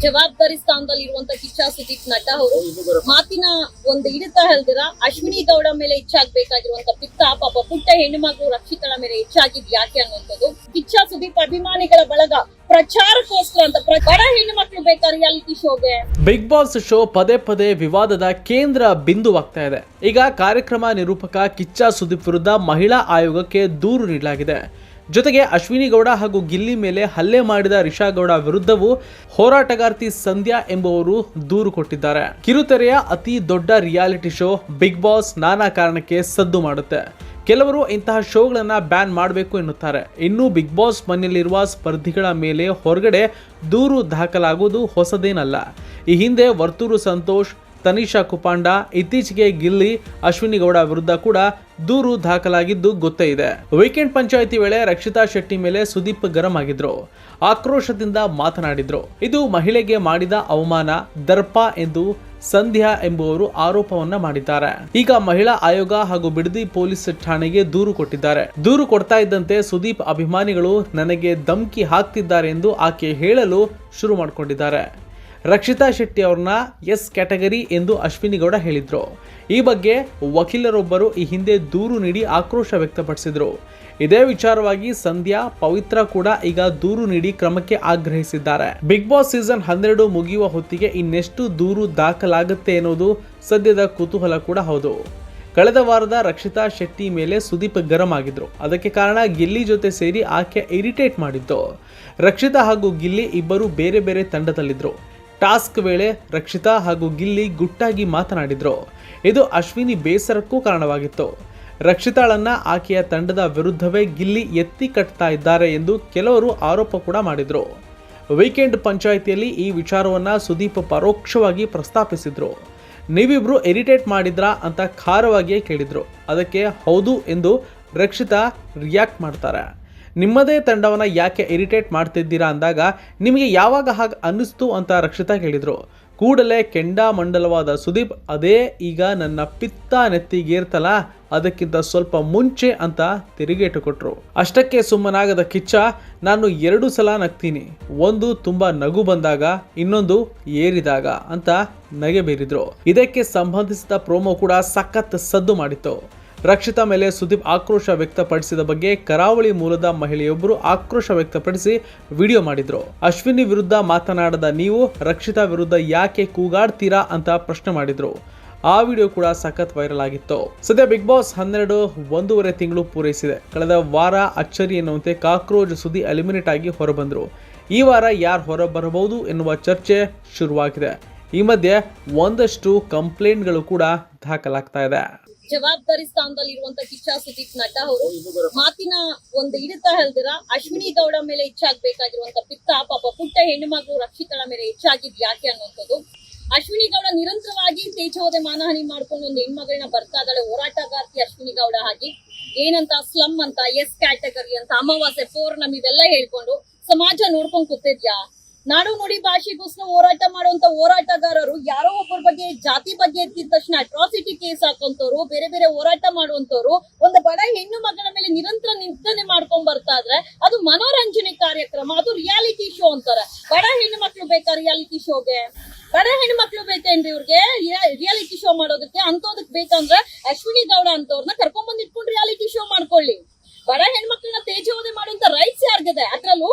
ಜವಾಬ್ದಾರಿ ಸ್ಥಾನದಲ್ಲಿರುವಂತ ಕಿಚ್ಚ ಸುದೀಪ್ ನಟ ಅವರು ಮಾತಿನ ಒಂದು ಹಿಡಿತ ಹೇಳ್ದಿರ ಅಶ್ವಿನಿ ಗೌಡ ಮೇಲೆ ಹೆಚ್ಚಾಗಬೇಕಾಗಿರುವಂತ ಪಿತ್ತ ಪಾಪ ಪುಟ್ಟ ಹೆಣ್ಣು ಮಗಳು ರಕ್ಷಿತಳ ಮೇಲೆ ಹೆಚ್ಚಾಗಿದ್ ಯಾಕೆ ಅನ್ನುವಂಥದ್ದು. ಕಿಚ್ಚ ಸುದೀಪ್ ಅಭಿಮಾನಿಗಳ ಬಳಗ ಪ್ರಚಾರಕ್ಕೋಸ್ಕರ ಅಂತ ಬಡ ಹೆಣ್ಣು ಮಕ್ಕಳು ಬೇಕಾ ರಿಯಾಲಿಟಿ ಶೋಗೆ. ಬಿಗ್ ಬಾಸ್ ಶೋ ಪದೇ ಪದೇ ವಿವಾದದ ಕೇಂದ್ರ ಬಿಂದುವಾಗ್ತಾ ಇದೆ. ಈಗ ಕಾರ್ಯಕ್ರಮ ನಿರೂಪಕ ಕಿಚ್ಚ ಸುದೀಪ್ ವಿರುದ್ಧ ಮಹಿಳಾ ಆಯೋಗಕ್ಕೆ ದೂರು ನೀಡಲಾಗಿದೆ. ಜೊತೆಗೆ ಅಶ್ವಿನಿ ಗೌಡ ಹಾಗೂ ಗಿಲ್ಲಿ ಮೇಲೆ ಹಲ್ಲೆ ಮಾಡಿದ ರಿಷಾ ಗೌಡ ವಿರುದ್ಧವೂ ಹೋರಾಟಗಾರ್ತಿ ಸಂಧ್ಯಾ ಎಂಬುವರು ದೂರು ಕೊಟ್ಟಿದ್ದಾರೆ. ಕಿರುತೆರೆಯ ಅತಿ ದೊಡ್ಡ ರಿಯಾಲಿಟಿ ಶೋ ಬಿಗ್ ಬಾಸ್ ನಾನಾ ಕಾರಣಕ್ಕೆ ಸದ್ದು ಮಾಡುತ್ತೆ. ಕೆಲವರು ಇಂತಹ ಶೋಗಳನ್ನ ಬ್ಯಾನ್ ಮಾಡಬೇಕು ಎನ್ನುತ್ತಾರೆ. ಇನ್ನು ಬಿಗ್ ಬಾಸ್ ಮನೆಯಲ್ಲಿರುವ ಸ್ಪರ್ಧಿಗಳ ಮೇಲೆ ಹೊರಗಡೆ ದೂರು ದಾಖಲಾಗುವುದು ಹೊಸದೇನಲ್ಲ. ಈ ಹಿಂದೆ ವರ್ತೂರು ಸಂತೋಷ್, ತನಿಷಾ ಕುಪಾಂಡ, ಇತ್ತೀಚೆಗೆ ಗಿಲ್ಲಿ, ಅಶ್ವಿನಿ ಗೌಡ ವಿರುದ್ಧ ಕೂಡ ದೂರು ದಾಖಲಾಗಿದ್ದು ಗೊತ್ತೇ ಇದೆ. ವೀಕೆಂಡ್ ಪಂಚಾಯಿತಿ ವೇಳೆ ರಕ್ಷಿತಾ ಶೆಟ್ಟಿ ಮೇಲೆ ಸುದೀಪ್ ಗರಂ ಆಗಿದ್ರು, ಆಕ್ರೋಶದಿಂದ ಮಾತನಾಡಿದ್ರು. ಇದು ಮಹಿಳೆಗೆ ಮಾಡಿದ ಅವಮಾನ, ದರ್ಪ ಎಂದು ಸಂಧ್ಯಾ ಎಂಬುವರು ಆರೋಪವನ್ನ ಮಾಡಿದ್ದಾರೆ. ಈಗ ಮಹಿಳಾ ಆಯೋಗ ಹಾಗೂ ಬಿಡದಿ ಪೊಲೀಸ್ ಠಾಣೆಗೆ ದೂರು ಕೊಟ್ಟಿದ್ದಾರೆ. ದೂರು ಕೊಡ್ತಾ ಇದ್ದಂತೆ ಸುದೀಪ್ ಅಭಿಮಾನಿಗಳು ನನಗೆ ಧಮ್ಕಿ ಹಾಕ್ತಿದ್ದಾರೆ ಎಂದು ಆಕೆ ಹೇಳಲು ಶುರು ಮಾಡಿಕೊಂಡಿದ್ದಾರೆ. ರಕ್ಷಿತಾ ಶೆಟ್ಟಿ ಅವ್ರನ್ನ ಎಸ್ ಕ್ಯಾಟಗರಿ ಎಂದು ಅಶ್ವಿನಿ ಗೌಡ ಹೇಳಿದ್ರು. ಈ ಬಗ್ಗೆ ವಕೀಲರೊಬ್ಬರು ಈ ಹಿಂದೆ ದೂರು ನೀಡಿ ಆಕ್ರೋಶ ವ್ಯಕ್ತಪಡಿಸಿದ್ರು. ಇದೇ ವಿಚಾರವಾಗಿ ಸಂಧ್ಯಾ, ಪವಿತ್ರ ಕೂಡ ಈಗ ದೂರು ನೀಡಿ ಕ್ರಮಕ್ಕೆ ಆಗ್ರಹಿಸಿದ್ದಾರೆ. ಬಿಗ್ ಬಾಸ್ ಸೀಸನ್ 12 ಮುಗಿಯುವ ಹೊತ್ತಿಗೆ ಇನ್ನೆಷ್ಟು ದೂರು ದಾಖಲಾಗುತ್ತೆ ಎನ್ನುವುದು ಸದ್ಯದ ಕುತೂಹಲ ಕೂಡ ಹೌದು. ಕಳೆದ ವಾರದ ರಕ್ಷಿತಾ ಶೆಟ್ಟಿ ಮೇಲೆ ಸುದೀಪ್ ಗರಂ ಆಗಿದ್ರು. ಅದಕ್ಕೆ ಕಾರಣ ಗಿಲ್ಲಿ ಜೊತೆ ಸೇರಿ ಆಕೆ ಇರಿಟೇಟ್ ಮಾಡಿದ್ದು. ರಕ್ಷಿತಾ ಹಾಗೂ ಗಿಲ್ಲಿ ಇಬ್ಬರು ಬೇರೆ ಬೇರೆ ತಂಡದಲ್ಲಿದ್ರು. ಟಾಸ್ಕ್ ವೇಳೆ ರಕ್ಷಿತಾ ಹಾಗೂ ಗಿಲ್ಲಿ ಗುಟ್ಟಾಗಿ ಮಾತನಾಡಿದ್ರು. ಇದು ಅಶ್ವಿನಿ ಬೇಸರಕ್ಕೂ ಕಾರಣವಾಗಿತ್ತು. ರಕ್ಷಿತಾಳನ್ನ ಆಕೆಯ ತಂಡದ ವಿರುದ್ಧವೇ ಗಿಲ್ಲಿ ಎತ್ತಿ ಕಟ್ತಾ ಇದ್ದಾರೆ ಎಂದು ಕೆಲವರು ಆರೋಪ ಕೂಡ ಮಾಡಿದ್ರು. ವೀಕೆಂಡ್ ಪಂಚಾಯಿತಿಯಲ್ಲಿ ಈ ವಿಚಾರವನ್ನ ಸುದೀಪ್ ಪರೋಕ್ಷವಾಗಿ ಪ್ರಸ್ತಾಪಿಸಿದ್ರು. ನೀವಿಬ್ರು ಇರಿಟೇಟ್ ಮಾಡಿದ್ರಾ ಅಂತ ಖಾರವಾಗಿಯೇ ಕೇಳಿದ್ರು. ಅದಕ್ಕೆ ಹೌದು ಎಂದು ರಕ್ಷಿತಾ ರಿಯಾಕ್ಟ್ ಮಾಡ್ತಾರೆ. ನಿಮ್ಮದೇ ತಂಡವನ್ನ ಯಾಕೆ ಇರಿಟೇಟ್ ಮಾಡ್ತಿದ್ದೀರಾ ಅಂದಾಗ ನಿಮಗೆ ಯಾವಾಗ ಹಾಗೆ ಅನ್ನಿಸ್ತು ಅಂತ ರಕ್ಷಿತಾ ಕೇಳಿದ್ರು. ಕೂಡಲೇ ಕೆಂಡಾಮಂಡಲವಾದ ಸುದೀಪ್ ಅದೇ ಈಗ ನನ್ನ ಪಿತ್ತ ನೆತ್ತಿಗೇರ್ತಲ್ಲ, ಅದಕ್ಕಿಂತ ಸ್ವಲ್ಪ ಮುಂಚೆ ಅಂತ ತಿರುಗೇಟು ಕೊಟ್ರು. ಅಷ್ಟಕ್ಕೆ ಸುಮ್ಮನಾಗದ ಕಿಚ್ಚ, ನಾನು 2 ಸಲ ನಗ್ತೀನಿ, ಒಂದು ತುಂಬಾ ನಗು ಬಂದಾಗ, ಇನ್ನೊಂದು ಏರಿದಾಗ ಅಂತ ನಗೆ ಬೀರಿದ್ರು. ಇದಕ್ಕೆ ಸಂಬಂಧಿಸಿದ ಪ್ರೋಮೋ ಕೂಡ ಸಖತ್ ಸದ್ದು ಮಾಡಿತ್ತು. ರಕ್ಷಿತಾ ಮೇಲೆ ಸುದೀಪ್ ಆಕ್ರೋಶ ವ್ಯಕ್ತಪಡಿಸಿದ ಬಗ್ಗೆ ಕರಾವಳಿ ಮೂಲದ ಮಹಿಳೆಯೊಬ್ಬರು ಆಕ್ರೋಶ ವ್ಯಕ್ತಪಡಿಸಿ ವಿಡಿಯೋ ಮಾಡಿದ್ರು. ಅಶ್ವಿನಿ ವಿರುದ್ಧ ಮಾತನಾಡದ ನೀವು ರಕ್ಷಿತಾ ವಿರುದ್ಧ ಯಾಕೆ ಕೂಗಾಡ್ತೀರಾ ಅಂತ ಪ್ರಶ್ನೆ ಮಾಡಿದ್ರು. ಆ ವಿಡಿಯೋ ಕೂಡ ಸಖತ್ ವೈರಲ್ ಆಗಿತ್ತು. ಸದ್ಯ ಬಿಗ್ ಬಾಸ್ 12 1.5 ತಿಂಗಳು ಪೂರೈಸಿದೆ. ಕಳೆದ ವಾರ ಅಚ್ಚರಿ ಎನ್ನುವಂತೆ ಕಾಕ್ರೋಚ್ ಸುದ್ದಿ ಎಲಿಮಿನೇಟ್ ಆಗಿ ಹೊರಬಂದ್ರು. ಈ ವಾರ ಯಾರು ಹೊರ ಬರಬಹುದು ಎನ್ನುವ ಚರ್ಚೆ ಶುರುವಾಗಿದೆ. ಈ ಮಧ್ಯೆ ಒಂದಷ್ಟು ಕಂಪ್ಲೇಂಟ್ಗಳು ಕೂಡ ದಾಖಲಾಗ್ತಾ ಇದೆ. ಜವಾಬ್ದಾರಿ ಸ್ಥಾನದಲ್ಲಿರುವಂತ ಕಿಚ್ಚ ಸುದೀಪ್ ನಟ ಅವರು ಮಾತಿನ ಒಂದು ಹಿಡಿತ ಹೇಳ್ದಿರ ಅಶ್ವಿನಿ ಗೌಡ ಮೇಲೆ ಹೆಚ್ಚಾಗಬೇಕಾಗಿರುವಂತ ಪಿತ್ತ ಪಾಪ ಪುಟ್ಟ ಹೆಣ್ಣು ಮಗಳು ರಕ್ಷಿತಳ ಮೇಲೆ ಹೆಚ್ಚಾಗಿದ್ ಯಾಕೆ ಅನ್ನುವಂಥದ್ದು. ಅಶ್ವಿನಿ ಗೌಡ ನಿರಂತರವಾಗಿ ತೇಜೋದೆ ಮಾನಹಾನಿ ಮಾಡ್ಕೊಂಡು ಒಂದು ಹೆಣ್ಮಗಳನ್ನ ಬರ್ತಾ ಇದ್ದಾಳೆ. ಹೋರಾಟಗಾರ್ತಿ ಅಶ್ವಿನಿ ಗೌಡ ಹಾಗೆ ಏನಂತ ಸ್ಲಮ್ ಅಂತ, ಎಸ್ ಕ್ಯಾಟಗರಿ ಅಂತ, ಅಮಾವಾಸ್ಯೆ, ಪೌರ್ಣಮಿ ಇವೆಲ್ಲ ಹೇಳ್ಕೊಂಡು ಸಮಾಜ ನೋಡ್ಕೊಂಡ್ ಕೂತಿದ್ಯಾ? ನಾಡು ನುಡಿ ಭಾಷೆಗೋಸ್ಕರ ಹೋರಾಟ ಮಾಡುವಂತ ಹೋರಾಟಗಾರರು ಯಾರೋ ಒಬ್ಬರ ಬಗ್ಗೆ, ಜಾತಿ ಬಗ್ಗೆ ಎತ್ತಿದ ತಕ್ಷಣ ಅಟ್ರಾಸಿಟಿ ಕೇಸ್ ಹಾಕುವಂತವ್ರು, ಬೇರೆ ಬೇರೆ ಹೋರಾಟ ಮಾಡುವಂತವ್ರು ಒಂದು ಬಡ ಹೆಣ್ಣು ಮಗಳ ಮೇಲೆ ನಿರಂತರ ನಿಂದನೆ ಮಾಡ್ಕೊಂಡ್ ಬರ್ತಾ ಇದ್ರೆ ಅದು ಮನೋರಂಜನೆ ಕಾರ್ಯಕ್ರಮ, ಅದು ರಿಯಾಲಿಟಿ ಶೋ ಅಂತಾರೆ. ಬಡ ಹೆಣ್ಣು ಮಕ್ಳು ಬೇಕಾ ರಿಯಾಲಿಟಿ ಶೋಗೆ? ಬಡ ಹೆಣ್ಣು ಮಕ್ಳು ಬೇಕೇನ್ರಿ ಇವ್ರಿಗೆ ರಿಯಾಲಿಟಿ ಶೋ ಮಾಡೋದಕ್ಕೆ? ಅಂತೋದಕ್ ಬೇಕಂದ್ರೆ ಅಶ್ವಿನಿ ಗೌಡ ಅಂತವ್ರನ್ನ ಕರ್ಕೊಂಡ್ ಬಂದ್ ಇಟ್ಕೊಂಡು ರಿಯಾಲಿಟಿ ಶೋ ಮಾಡ್ಕೊಳ್ಳಿ. ಬಡ ಹೆಣ್ಮಕ್ಳನ್ನ ತೇಜೋದೆ ಮಾಡುವಂತ ರೈಟ್ಸ್ ಯಾರ್ಗಿದೆ? ಅದ್ರಲ್ಲೂ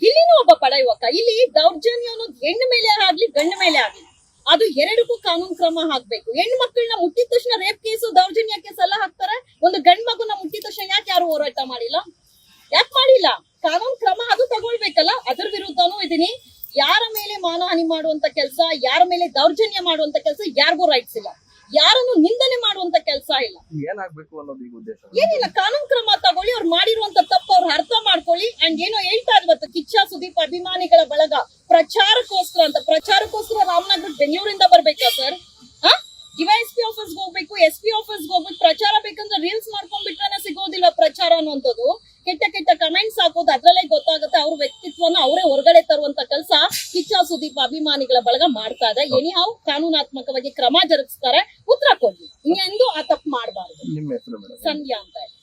ಗಿಲ್ಲಿನೂ ಒಬ್ಬ ಬಡ ಯುವಕ. ಇಲ್ಲಿ ದೌರ್ಜನ್ಯ ಅನ್ನೋದು ಹೆಣ್ಣು ಮೇಲೆ ಆಗ್ಲಿ ಗಂಡು ಮೇಲೆ ಆಗ್ಲಿ ಅದು ಎರಡಕ್ಕೂ ಕಾನೂನು ಕ್ರಮ ಹಾಕ್ಬೇಕು. ಹೆಣ್ಣು ಮಕ್ಕಳನ್ನ ಮುಟ್ಟಿದ ತಕ್ಷಣ ರೇಪ್ ಕೇಸು, ದೌರ್ಜನ್ಯ ಕೇಸ್ ಎಲ್ಲ ಹಾಕ್ತಾರೆ. ಒಂದು ಗಂಡ್ ಮಗುನ ಮುಟ್ಟಿದ ತಕ್ಷಣ ಯಾಕೆ ಯಾರು ಹೋರಾಟ ಮಾಡಿಲ್ಲ? ಕಾನೂನು ಕ್ರಮ ಅದು ತಗೊಳ್ಬೇಕಲ್ಲ. ಅದ್ರ ವಿರುದ್ಧನೂ ಇದೀನಿ. ಯಾರ ಮೇಲೆ ಮಾನಹಾನಿ ಮಾಡುವಂತ ಕೆಲಸ, ಯಾರ ಮೇಲೆ ದೌರ್ಜನ್ಯ ಮಾಡುವಂತ ಕೆಲಸ ಯಾರಿಗೂ ರೈಟ್ಸ್ ಇಲ್ಲ. ಯಾರನ್ನು ನಿಂದನೆ ಮಾಡುವಂತ ಕೆಲಸ ಇಲ್ಲ. ಏನಾಗ್ಬೇಕು ಅನ್ನೋದು ಈಗ ಉದ್ದೇಶ ಏನಿಲ್ಲ, ಕಾನೂನು ಕ್ರಮ ತಗೊಳ್ಳಿ. ಅವ್ರು ಮಾಡಿರುವಂತ ತಪ್ಪು ಅವ್ರು ಅರ್ಥ ಮಾಡ್ಕೊಳ್ಳಿ. ಅಂಡ್ ಏನೋ ಹೇಳ್ತಾ ಇದ್ವತ್ತು ಕಿಚ್ಚ ಸುದೀಪ್ ಅಭಿಮಾನಿಗಳ ಬಳಗ ಪ್ರಚಾರಕ್ಕೋಸ್ಕರ ರಾಮನಗರ ಬೆಂಗಳೂರಿಂದ ಬರ್ಬೇಕಾ ಸರ್? ಡಿವೈಎಸ್ಪಿ ಆಫೀಸ್ಗೆ ಹೋಗ್ಬೇಕು, SP ಆಫೀಸ್ಗೆ ಹೋಗ್ಬೇಕು. ಪ್ರಚಾರ ಬೇಕಂದ್ರೆ ರೀಲ್ಸ್ ಮಾಡ್ಕೊಂಡ್ಬಿಟ್ರೆ ಸಿಗೋದಿಲ್ಲ ಪ್ರಚಾರ ಅನ್ನುವಂಥದ್ದು. ಕೆಟ್ಟ ಕಮೆಂಟ್ಸ್ ಹಾಕೋದು ಅದ್ರಲ್ಲೇ ಗೊತ್ತಾಗುತ್ತೆ. ಅವ್ರ ವ್ಯಕ್ತಿತ್ವನ ಅವರೇ ಹೊರಗಡೆ ತರುವಂತ ಕೆಲಸ ಕಿಚ್ಚ ಸುದೀಪ್ ಅಭಿಮಾನಿಗಳ ಬಳಗ ಮಾಡ್ತಾ ಇದೆ. ಎನಿಹಾವ್ ಕಾನೂನಾತ್ಮಕವಾಗಿ ಕ್ರಮ ಜರುಗಿಸ್ತಾರೆ. ಉತ್ತರ ಕೊಡ್ಲಿ, ಇನ್ನೆಂದು ಆ ತಪ್ಪು ಮಾಡಬಾರದು. ನಿಮ್ಮ ಹೆಸರು ಮೇಡಮ್? ಸಂಧ್ಯಾ ಅಂತ.